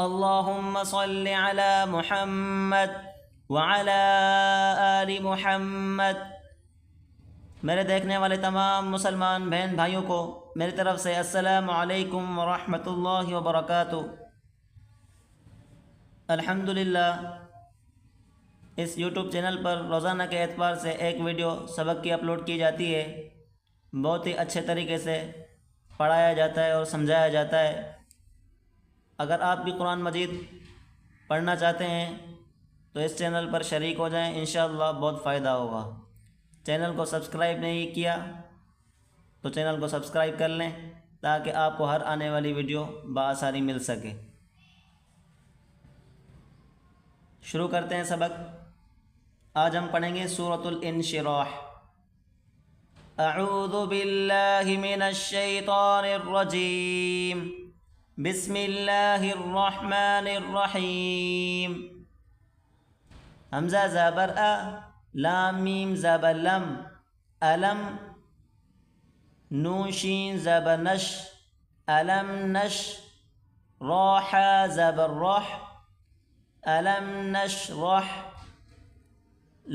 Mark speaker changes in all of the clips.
Speaker 1: اللهم صل على محمد وعلى آل محمد۔ میرے دیکھنے والے تمام مسلمان بہن بھائیوں کو میری طرف سے السلام علیکم ورحمۃ اللہ وبرکاتہ۔ الحمدللہ اس یوٹیوب چینل پر روزانہ کے اعتبار سے ایک ویڈیو سبق کی اپلوڈ کی جاتی ہے۔ بہت ہی اچھے طریقے سے پڑھایا جاتا ہے اور سمجھایا جاتا ہے۔ اگر آپ بھی قرآن مجید پڑھنا چاہتے ہیں تو اس چینل پر شریک ہو جائیں، انشاءاللہ بہت فائدہ ہوگا۔ چینل کو سبسکرائب نہیں کیا تو چینل کو سبسکرائب کر لیں تاکہ آپ کو ہر آنے والی ویڈیو بآسانی مل سکے۔ شروع کرتے ہیں سبق۔ آج ہم پڑھیں گے سورۃ الانشراح۔ اعوذ باللہ من الشیطان الرجیم، بسم اللہ الرحمن الرحیم۔ حمزہ زبر ا، لام میم زبر لم، الم، نون شین زبر نش، الم نش، راح زبر رح، الم نشرح،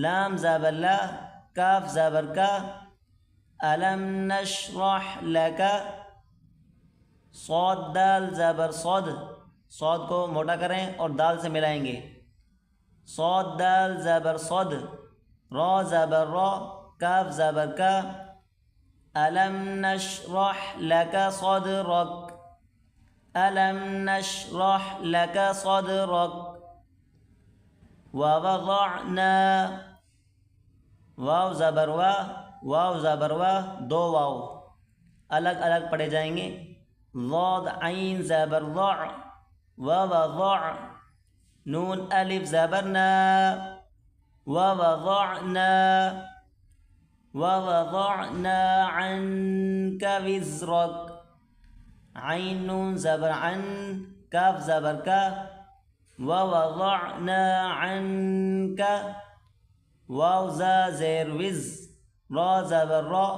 Speaker 1: لام زبر لا، کاف زبر کا، الم نشرح لک، صاد دال زبر صد، صاد کو موٹا کریں اور دال سے ملائیں گے، صاد دال زبر صد، را زبر را، کاف زبر کا، الم نشرح لک صدرک، الم نشرح لک صدرک، ووضعنا، واو زبر وا، واو زبر وا، دو واو الگ الگ پڑھے جائیں گے۔ ضاد عین زبر ضع، ووضع، نون الف زبر نا، ووضعنا، ووضعنا عنك وزرك، عین نون زبر عن، کاف زبر کا، ووضعنا عنك، واو زا زیر وز، را زبر را،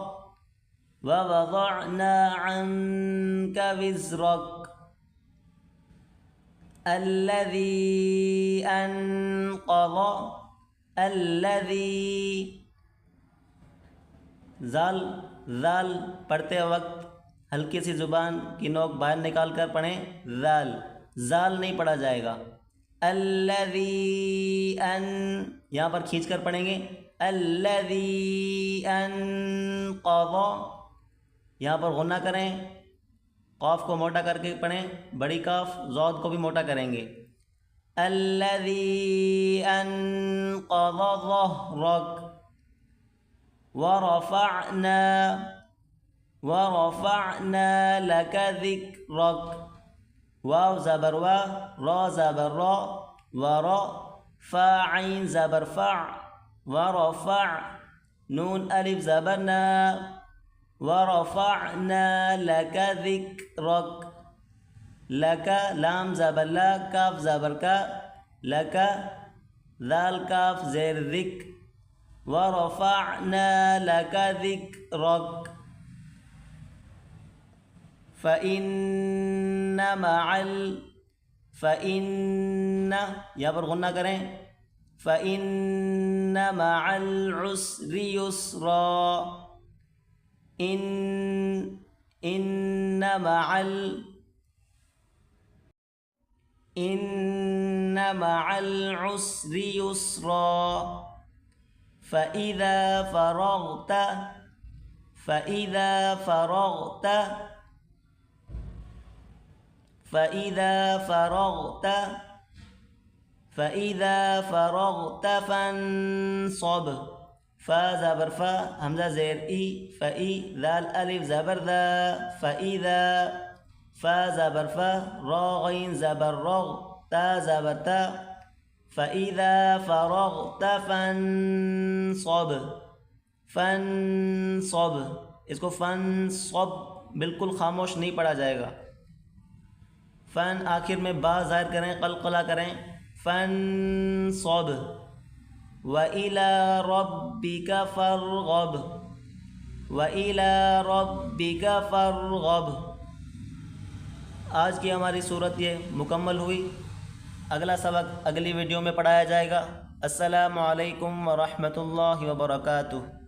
Speaker 1: ووضعنا عنك وزرك الذي انقض، الذي، زال زال پڑھتے وقت ہلکی سی زبان کی نوک باہر نکال کر پڑھیں، زال زال نہیں پڑھا جائے گا۔ الذي ان، یہاں پر کھینچ کر پڑھیں گے، الذي انقض، یہاں پر غنہ کریں، قاف کو موٹا کر کے پڑھیں، بڑی کاف ضاد کو بھی موٹا کریں گے۔ الذي انقض ظهرك ورفعنا، ورفعنا لك ذكرك، واو زبر وا، را زبر را، ورا، فا عین زبر فع، ورفع، نون الف زبر نا، ورفعنا لك ذكرك، لك، لام زبر لا، کاف زبر کا، لك، ذال کاف زیر ذک، ورفعنا لك ذكرك فإن مع فإن، یہاں پر غنہ کریں، فإن مع العسر يسرا، إن مع العسر يسرا فإذا فرغت، فإذا فرغت، فإذا فرغت، فإذا فرغت فانصب، فا زبر فا، حمزہ زیر ای، فئی، ذال الف زبر ذا، فإذا، فا زبر فا، را غین زبر رغ، تا زبر تا، فإذا فرغت فانصب، فانصب، اس کو فانصب بالکل خاموش نہیں پڑھا جائے گا۔ فن آخر میں با ظاہر کریں، قلقلہ کریں، فانصب، وَإِلَى رَبِّكَ فَارْغَب، وَإِلَى رَبِّكَ فَارْغَب، آج کی ہماری صورت یہ مکمل ہوئی۔ اگلا سبق اگلی ویڈیو میں پڑھایا جائے گا۔ السلام علیکم ورحمۃ اللہ وبرکاتہ۔